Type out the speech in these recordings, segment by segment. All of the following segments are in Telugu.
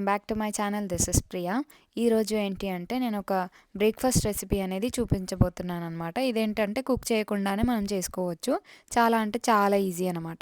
Welcome back to my channel. This is Priya. ఈరోజు ఏంటి అంటే నేను ఒక బ్రేక్ఫాస్ట్ రెసిపీ అనేది చూపించబోతున్నాను అనమాట. ఇదేంటంటే కుక్ చేయకుండానే మనం చేసుకోవచ్చు. చాలా అంటే చాలా ఈజీ అనమాట.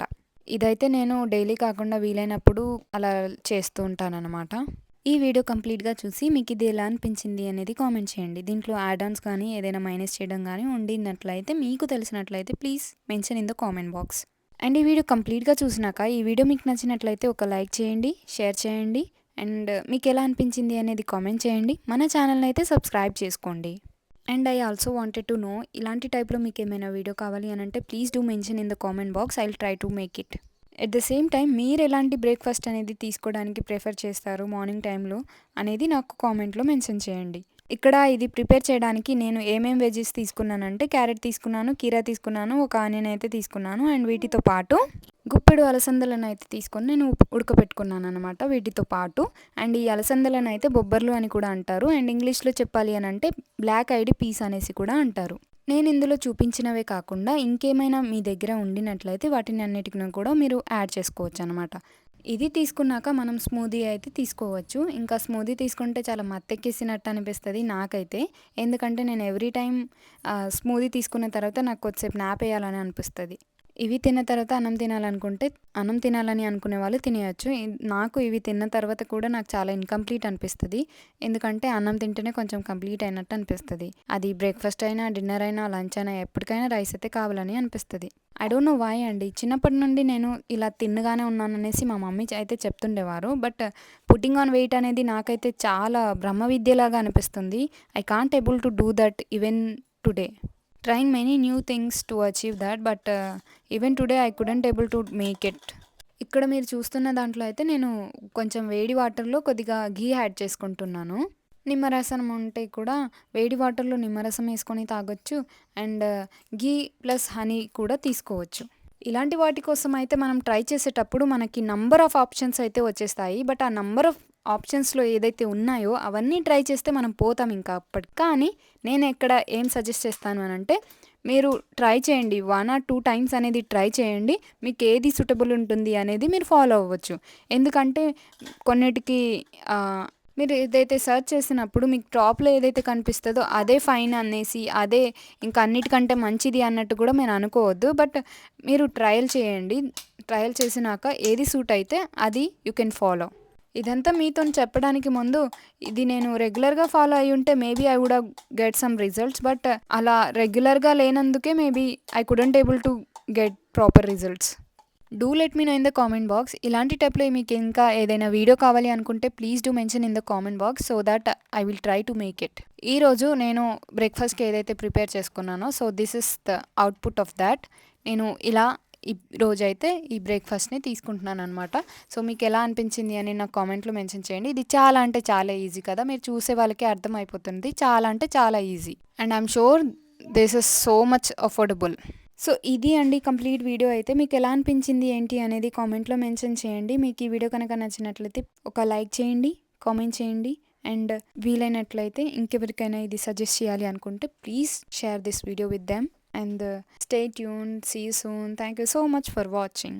ఇదైతే నేను డైలీ కాకుండా వీలైనప్పుడు అలా చేస్తూ ఉంటానన్నమాట. ఈ వీడియో కంప్లీట్గా చూసి మీకు ఇది ఎలా అనిపించింది అనేది కామెంట్ చేయండి. దీంట్లో యాడ్ ఆన్స్ కానీ ఏదైనా మైనస్ చేయడం కానీ ఉండినట్లయితే మీకు తెలిసినట్లయితే please mention in the comment box. And ఈ వీడియో కంప్లీట్గా చూసినాక ఈ వీడియో మీకు నచ్చినట్లయితే ఒక లైక్ చేయండి, షేర్ చేయండి అండ్ మీకు ఎలా అనిపించింది అనేది కామెంట్ చేయండి. మన ఛానల్ని అయితే సబ్స్క్రైబ్ చేసుకోండి. And I also wanted to know ఇలాంటి టైప్లో మీకు ఏమైనా వీడియో కావాలి అని అంటే please do mention in the comment box. I will try to make it. At the same time మీరు ఎలాంటి బ్రేక్ఫాస్ట్ అనేది తీసుకోవడానికి ప్రిఫర్ చేస్తారు మార్నింగ్ టైంలో అనేది నాకు కామెంట్లో మెన్షన్ చేయండి. ఇక్కడ ఇది ప్రిపేర్ చేయడానికి నేను ఏమేం వెజెస్ తీసుకున్నానంటే క్యారెట్ తీసుకున్నాను, కీరా తీసుకున్నాను, ఒక ఆనియన్ అయితే తీసుకున్నాను అండ్ వీటితో పాటు గుప్పెడు అలసందలను అయితే తీసుకొని నేను ఉడకపెట్టుకున్నాను అనమాట వీటితో పాటు. అండ్ ఈ అలసందలను అయితే బొబ్బర్లు అని కూడా అంటారు అండ్ ఇంగ్లీష్లో చెప్పాలి అని అంటే బ్లాక్ ఐడ్ పీస్ అనేసి కూడా అంటారు. నేను ఇందులో చూపించినవే కాకుండా ఇంకేమైనా మీ దగ్గర ఉండినట్లయితే వాటిని అన్నిటిని కూడా మీరు యాడ్ చేసుకోవచ్చు అనమాట. ఇది తీసుకున్నాక మనం స్మూదీ అయితే తీసుకోవచ్చు. ఇంకా స్మూదీ తీసుకుంటే చాలా మత్తెక్కేసినట్టు అనిపిస్తుంది నాకైతే. ఎందుకంటే నేను ఎవ్రీ టైం స్మూదీ తీసుకున్న తర్వాత నాకు కొద్దిసేపు నాప్ వేయాలని అనిపిస్తుంది. ఇవి తిన్న తర్వాత అన్నం తినాలనుకుంటే అన్నం తినాలని అనుకునే వాళ్ళు తినేయచ్చు. నాకు ఇవి తిన్న తర్వాత కూడా నాకు చాలా ఇన్కంప్లీట్ అనిపిస్తుంది. ఎందుకంటే అన్నం తింటేనే కొంచెం కంప్లీట్ అయినట్టు అనిపిస్తుంది. అది బ్రేక్ఫాస్ట్ అయినా, డిన్నర్ అయినా, లంచ్ అయినా ఎప్పటికైనా రైస్ అయితే కావాలని అనిపిస్తుంది. ఐ డోంట్ నో వై అండి. చిన్నప్పటి నుండి నేను ఇలా తిన్నగానే ఉన్నాననేసి మా మమ్మీ అయితే చెప్తుండేవారు. బట్ పుట్టింగ్ ఆన్ వెయిట్ అనేది నాకైతే చాలా బ్రహ్మ విద్యలాగా అనిపిస్తుంది. I can't able to do that even today. Trying many new things to achieve that, but even today I couldn't able to make it. ఇక్కడ మీరు చూస్తున్న దాంట్లో అయితే నేను కొంచెం వేడి వాటర్లో కొద్దిగా ఘీ యాడ్ చేసుకుంటున్నాను. నిమ్మరసం ఉంటే కూడా వేడి వాటర్లో నిమ్మరసం వేసుకొని తాగొచ్చు అండ్ ఘీ ప్లస్ హనీ కూడా తీసుకోవచ్చు. ఇలాంటి వాటి కోసం అయితే మనం ట్రై చేసేటప్పుడు మనకి నంబర్ ఆఫ్ ఆప్షన్స్ అయితే వచ్చేస్తాయి. బట్ ఆ నంబర్ ఆఫ్ ఆప్షన్స్లో ఏదైతే ఉన్నాయో అవన్నీ ట్రై చేస్తే మనం పోతాం ఇంకా అప్పటికి. కానీ నేను ఎక్కడ ఏం సజెస్ట్ చేస్తాను అని అంటే మీరు ట్రై చేయండి. 1 or 2 టైమ్స్ అనేది ట్రై చేయండి. మీకు ఏది సూటబుల్ ఉంటుంది అనేది మీరు ఫాలో అవ్వచ్చు. ఎందుకంటే కొన్నిటికి మీరు ఏదైతే సెర్చ్ చేసినప్పుడు మీకు టాప్లో ఏదైతే కనిపిస్తుందో అదే ఫైన్ అనేసి అదే ఇంకా అన్నిటికంటే మంచిది అన్నట్టు కూడా మీరు అనుకోవద్దు. బట్ మీరు ట్రయల్ చేయండి. ట్రయల్ చేసినాక ఏది సూట్ అయితే అది యూ కెన్ ఫాలో. ఇదంతా మీతో చెప్పడానికి ముందు ఇది నేను రెగ్యులర్గా ఫాలో అయ్యి ఉంటే maybe I would get some results. But అలా రెగ్యులర్గా లేనందుకే maybe I couldn't able to get proper results. Do let me know in the comment box. ఇలాంటి టైప్లో మీకు ఇంకా ఏదైనా వీడియో కావాలి అనుకుంటే please do mention in the comment box so that I will try to make it. ఈరోజు నేను బ్రేక్ఫాస్ట్కి ఏదైతే ప్రిపేర్ చేసుకున్నానో so this is the output of that. నేను ఇలా ఈ రోజైతే ఈ బ్రేక్ఫాస్ట్ని తీసుకుంటున్నాను అనమాట. సో మీకు ఎలా అనిపించింది అని నాకు కామెంట్లో మెన్షన్ చేయండి. ఇది చాలా అంటే చాలా ఈజీ కదా, మీరు చూసే వాళ్ళకే అర్థమైపోతుంది. చాలా అంటే చాలా easy and I'm sure this is so much affordable. So ఇది అండి కంప్లీట్ వీడియో. అయితే మీకు ఎలా అనిపించింది ఏంటి అనేది కామెంట్లో మెన్షన్ చేయండి. మీకు ఈ వీడియో కనుక నచ్చినట్లయితే ఒక లైక్ చేయండి, కామెంట్ చేయండి అండ్ వీలైనట్లయితే ఇంకెవరికైనా ఇది సజెస్ట్ చేయాలి అనుకుంటే please share this video with them and stay tuned. See you soon. Thank you so much for watching.